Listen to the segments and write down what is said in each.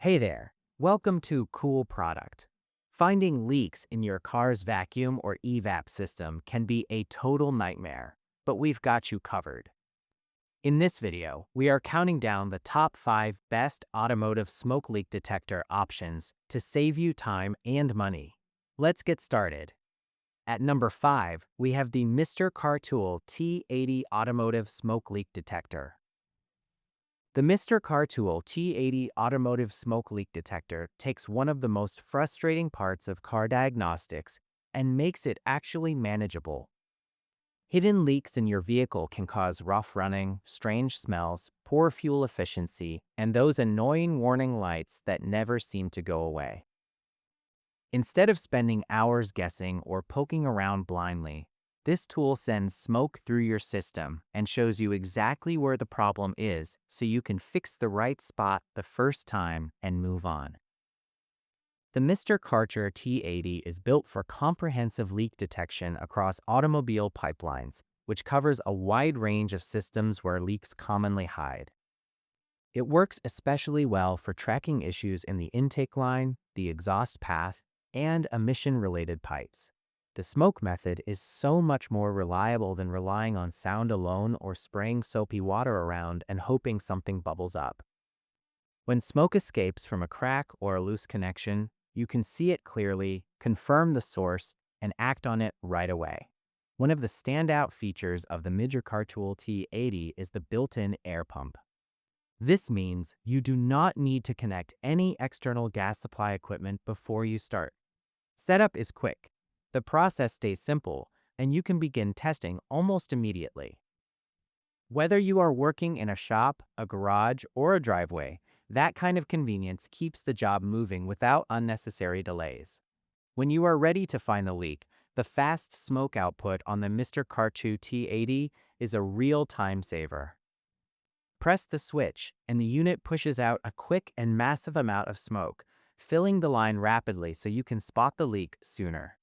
Hey there, welcome to Cool Product. Finding leaks in your car's vacuum or evap system can be a total nightmare, but we've got you covered. In this video, we are counting down the top 5 best automotive smoke leak detector options to save you time and money. Let's get started. At number 5, we have the Mr. Cartool T80 Automotive Smoke Leak Detector. The Mr. Cartool T80 Automotive Smoke Leak Detector takes one of the most frustrating parts of car diagnostics and makes it actually manageable. Hidden leaks in your vehicle can cause rough running, strange smells, poor fuel efficiency, and those annoying warning lights that never seem to go away. Instead of spending hours guessing or poking around blindly, this tool sends smoke through your system and shows you exactly where the problem is so you can fix the right spot the first time and move on. The Mr. Cartool T80 is built for comprehensive leak detection across automobile pipelines, which covers a wide range of systems where leaks commonly hide. It works especially well for tracking issues in the intake line, the exhaust path, and emission-related pipes. The smoke method is so much more reliable than relying on sound alone or spraying soapy water around and hoping something bubbles up. When smoke escapes from a crack or a loose connection, you can see it clearly, confirm the source, and act on it right away. One of the standout features of the Mr. Cartool T80 is the built-in air pump. This means you do not need to connect any external gas supply equipment before you start. Setup is quick. The process stays simple, and you can begin testing almost immediately. Whether you are working in a shop, a garage, or a driveway, that kind of convenience keeps the job moving without unnecessary delays. When you are ready to find the leak, the fast smoke output on the Mr. Cartool T80 is a real time saver. Press the switch, and the unit pushes out a quick and massive amount of smoke, filling the line rapidly so you can spot the leak sooner.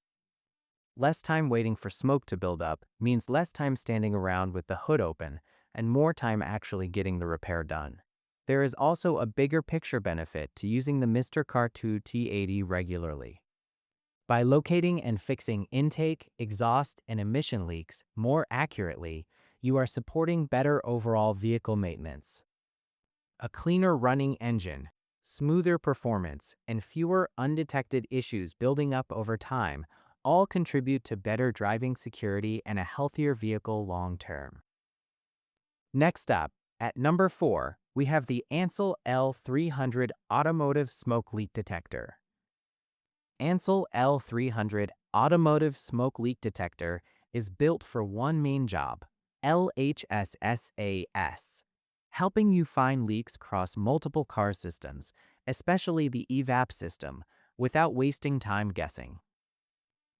Less time waiting for smoke to build up means less time standing around with the hood open and more time actually getting the repair done. There is also a bigger picture benefit to using the Mr. Cartool T80 regularly. By locating and fixing intake, exhaust, and emission leaks more accurately, you are supporting better overall vehicle maintenance. A cleaner running engine, smoother performance, and fewer undetected issues building up over time all contribute to better driving security and a healthier vehicle long term. Next up, at number 4, we have the Ancel L300 Automotive Smoke Leak Detector. Ancel L300 Automotive Smoke Leak Detector is built for one main job, LHSSAS, helping you find leaks across multiple car systems, especially the evap system, without wasting time guessing.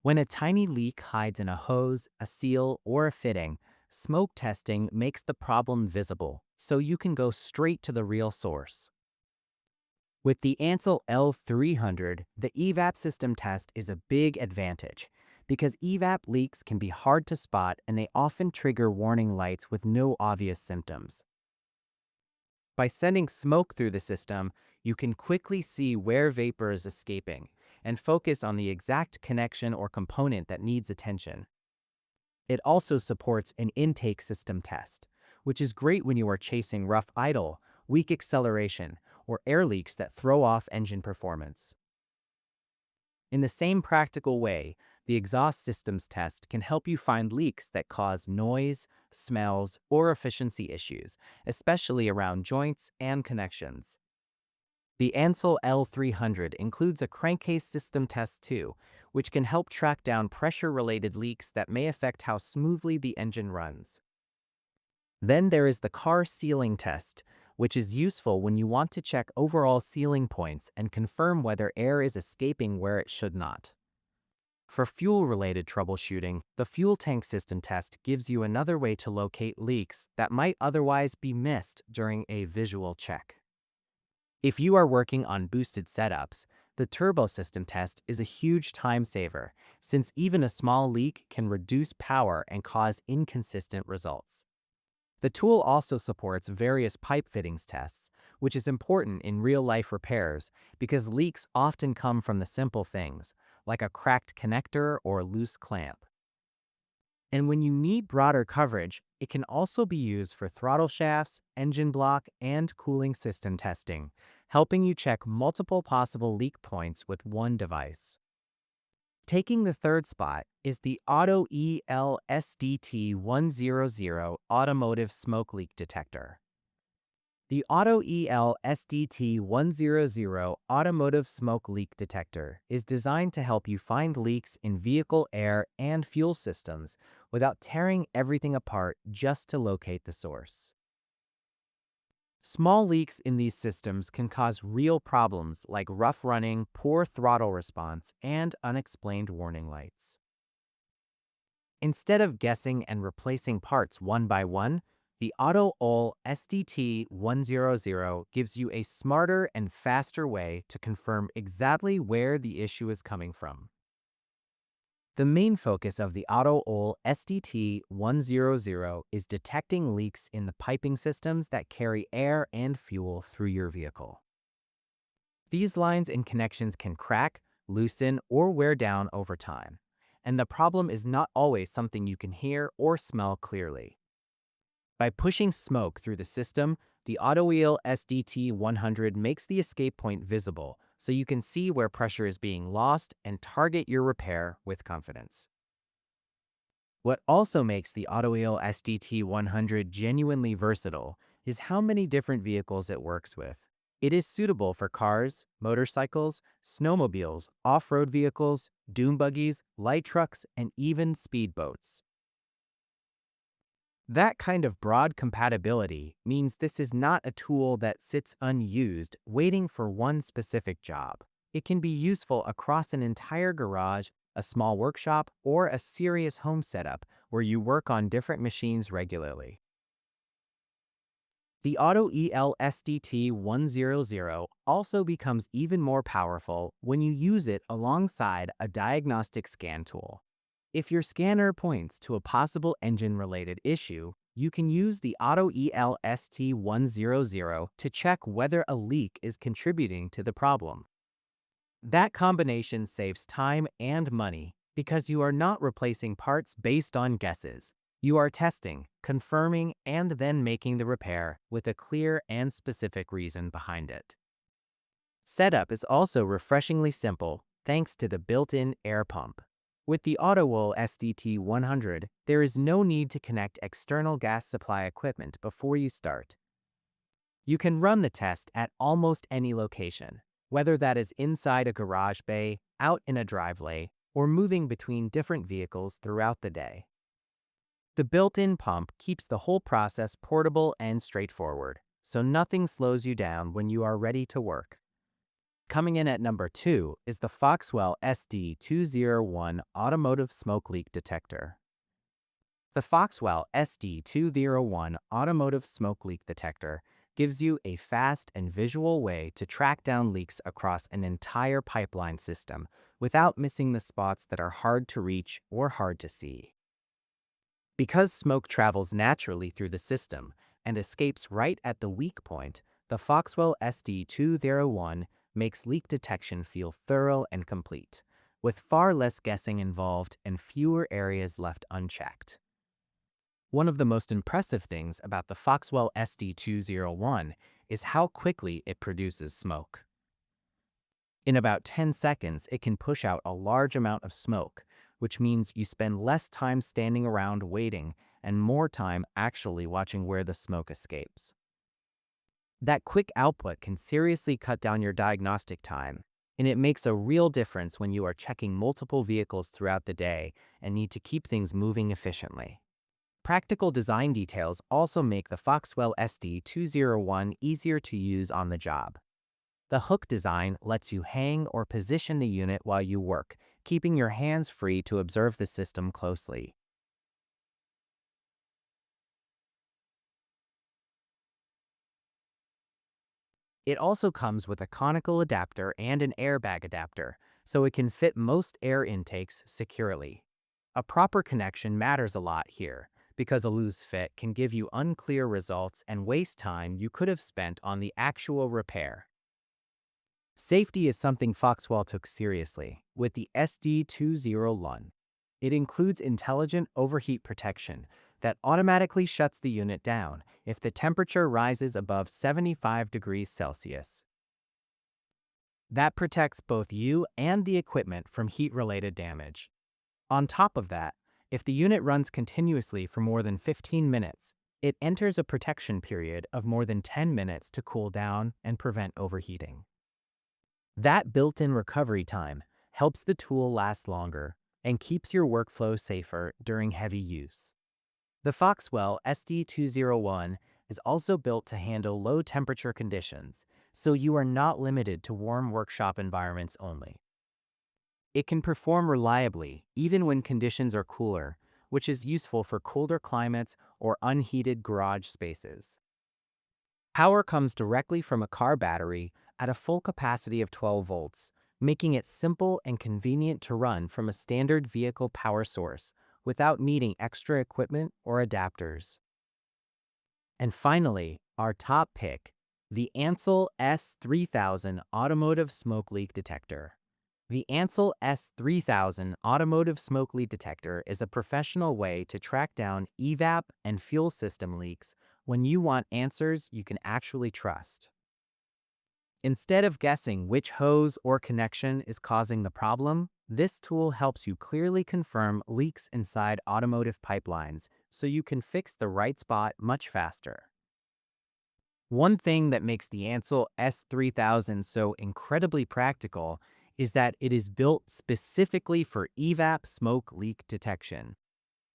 When a tiny leak hides in a hose, a seal, or a fitting, smoke testing makes the problem visible, so you can go straight to the real source. With the Ancel L300, the evap system test is a big advantage because evap leaks can be hard to spot and they often trigger warning lights with no obvious symptoms. By sending smoke through the system, you can quickly see where vapor is escaping and focus on the exact connection or component that needs attention. It also supports an intake system test, which is great when you are chasing rough idle, weak acceleration, or air leaks that throw off engine performance. In the same practical way, the exhaust systems test can help you find leaks that cause noise, smells, or efficiency issues, especially around joints and connections. The Ancel L300 includes a crankcase system test too, which can help track down pressure-related leaks that may affect how smoothly the engine runs. Then there is the car sealing test, which is useful when you want to check overall sealing points and confirm whether air is escaping where it should not. For fuel-related troubleshooting, the fuel tank system test gives you another way to locate leaks that might otherwise be missed during a visual check. If you are working on boosted setups, the turbo system test is a huge time saver, since even a small leak can reduce power and cause inconsistent results. The tool also supports various pipe fittings tests, which is important in real-life repairs because leaks often come from the simple things, like a cracked connector or loose clamp. And when you need broader coverage, it can also be used for throttle shafts, engine block, and cooling system testing, helping you check multiple possible leak points with one device. Taking the third spot is the Autool SDT100 automotive smoke leak detector. The Autool SDT100 automotive smoke leak detector is designed to help you find leaks in vehicle air and fuel systems without tearing everything apart just to locate the source. Small leaks in these systems can cause real problems like rough running, poor throttle response, and unexplained warning lights. Instead of guessing and replacing parts one by one, the Autool SDT100 gives you a smarter and faster way to confirm exactly where the issue is coming from. The main focus of the Autool SDT100 is detecting leaks in the piping systems that carry air and fuel through your vehicle. These lines and connections can crack, loosen, or wear down over time, and the problem is not always something you can hear or smell clearly. By pushing smoke through the system, the Autool SDT100 makes the escape point visible so you can see where pressure is being lost and target your repair with confidence. What also makes the Autool SDT100 genuinely versatile is how many different vehicles it works with. It is suitable for cars, motorcycles, snowmobiles, off-road vehicles, dune buggies, light trucks, and even speedboats. That kind of broad compatibility means this is not a tool that sits unused, waiting for one specific job. It can be useful across an entire garage, a small workshop, or a serious home setup where you work on different machines regularly. The Autool SDT100 also becomes even more powerful when you use it alongside a diagnostic scan tool. If your scanner points to a possible engine-related issue, you can use the Autool ST100 to check whether a leak is contributing to the problem. That combination saves time and money because you are not replacing parts based on guesses. You are testing, confirming, and then making the repair with a clear and specific reason behind it. Setup is also refreshingly simple thanks to the built-in air pump. With the Autool SDT100, there is no need to connect external gas supply equipment before you start. You can run the test at almost any location, whether that is inside a garage bay, out in a driveway, or moving between different vehicles throughout the day. The built-in pump keeps the whole process portable and straightforward, so nothing slows you down when you are ready to work. Coming in at number 2 is the Foxwell SD201 automotive smoke leak detector. The Foxwell SD201 automotive smoke leak detector gives you a fast and visual way to track down leaks across an entire pipeline system without missing the spots that are hard to reach or hard to see. Because smoke travels naturally through the system and escapes right at the weak point, the Foxwell SD201 makes leak detection feel thorough and complete, with far less guessing involved and fewer areas left unchecked. One of the most impressive things about the Foxwell SD201 is how quickly it produces smoke. In about 10 seconds, it can push out a large amount of smoke, which means you spend less time standing around waiting and more time actually watching where the smoke escapes. That quick output can seriously cut down your diagnostic time, and it makes a real difference when you are checking multiple vehicles throughout the day and need to keep things moving efficiently. Practical design details also make the Foxwell SD201 easier to use on the job. The hook design lets you hang or position the unit while you work, keeping your hands free to observe the system closely. It also comes with a conical adapter and an airbag adapter, so it can fit most air intakes securely. A proper connection matters a lot here, because a loose fit can give you unclear results and waste time you could have spent on the actual repair. Safety is something Foxwell took seriously with the SD201. It includes intelligent overheat protection that automatically shuts the unit down if the temperature rises above 75 degrees Celsius. That protects both you and the equipment from heat-related damage. On top of that, if the unit runs continuously for more than 15 minutes, it enters a protection period of more than 10 minutes to cool down and prevent overheating. That built-in recovery time helps the tool last longer and keeps your workflow safer during heavy use. The Foxwell SD201 is also built to handle low-temperature conditions, so you are not limited to warm workshop environments only. It can perform reliably even when conditions are cooler, which is useful for colder climates or unheated garage spaces. Power comes directly from a car battery at a full capacity of 12 volts, making it simple and convenient to run from a standard vehicle power source without needing extra equipment or adapters. And finally, our top pick, the Ancel S3000 Automotive Smoke Leak Detector. The Ancel S3000 Automotive Smoke Leak Detector is a professional way to track down evap and fuel system leaks when you want answers you can actually trust. Instead of guessing which hose or connection is causing the problem, this tool helps you clearly confirm leaks inside automotive pipelines so you can fix the right spot much faster. One thing that makes the Ancel S3000 so incredibly practical is that it is built specifically for evap smoke leak detection.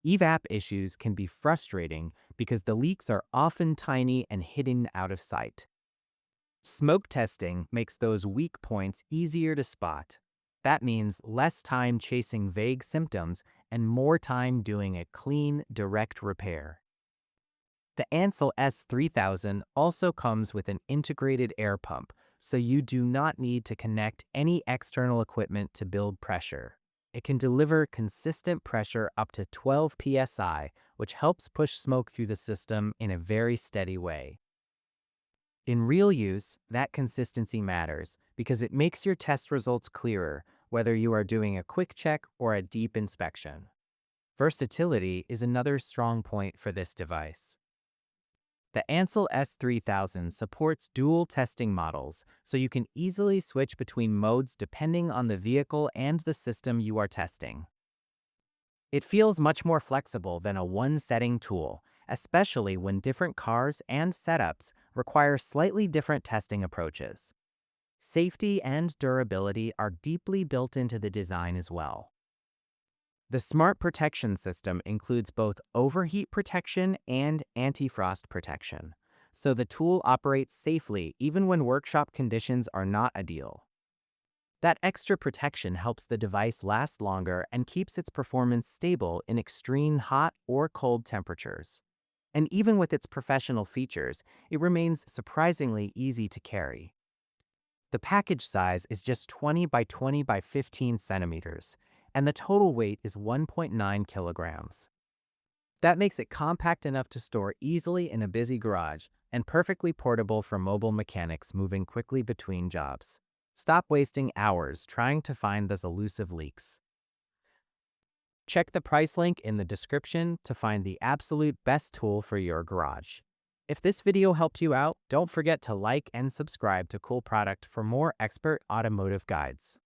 Evap issues can be frustrating because the leaks are often tiny and hidden out of sight. Smoke testing makes those weak points easier to spot. That means less time chasing vague symptoms and more time doing a clean, direct repair. The Ancel S3000 also comes with an integrated air pump, so you do not need to connect any external equipment to build pressure. It can deliver consistent pressure up to 12 psi, which helps push smoke through the system in a very steady way. In real use, that consistency matters because it makes your test results clearer, whether you are doing a quick check or a deep inspection. Versatility is another strong point for this device. The Ancel S3000 supports dual testing models, so you can easily switch between modes depending on the vehicle and the system you are testing. It feels much more flexible than a one-setting tool, especially when different cars and setups require slightly different testing approaches. Safety and durability are deeply built into the design as well. The Smart Protection System includes both overheat protection and anti-frost protection, so the tool operates safely even when workshop conditions are not ideal. That extra protection helps the device last longer and keeps its performance stable in extreme hot or cold temperatures. And even with its professional features, it remains surprisingly easy to carry. The package size is just 20 by 20 by 15 centimeters, and the total weight is 1.9 kilograms. That makes it compact enough to store easily in a busy garage and perfectly portable for mobile mechanics moving quickly between jobs. Stop wasting hours trying to find those elusive leaks. Check the price link in the description to find the absolute best tool for your garage. If this video helped you out, don't forget to like and subscribe to Cool Product for more expert automotive guides.